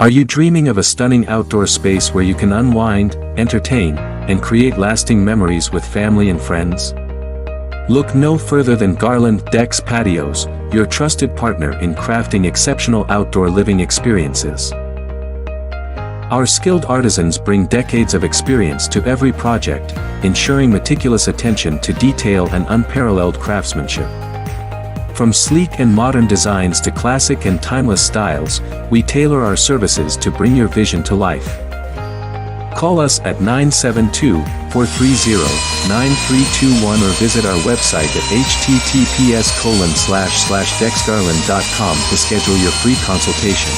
Are you dreaming of a stunning outdoor space where you can unwind, entertain, and create lasting memories with family and friends? Look no further than Garland Decks Patios, your trusted partner in crafting exceptional outdoor living experiences. Our skilled artisans bring decades of experience to every project, ensuring meticulous attention to detail and unparalleled craftsmanship. From sleek and modern designs to classic and timeless styles, we tailor our services to bring your vision to life. Call us at 972-430-9321 or visit our website at https://dexgarland.com to schedule your free consultation.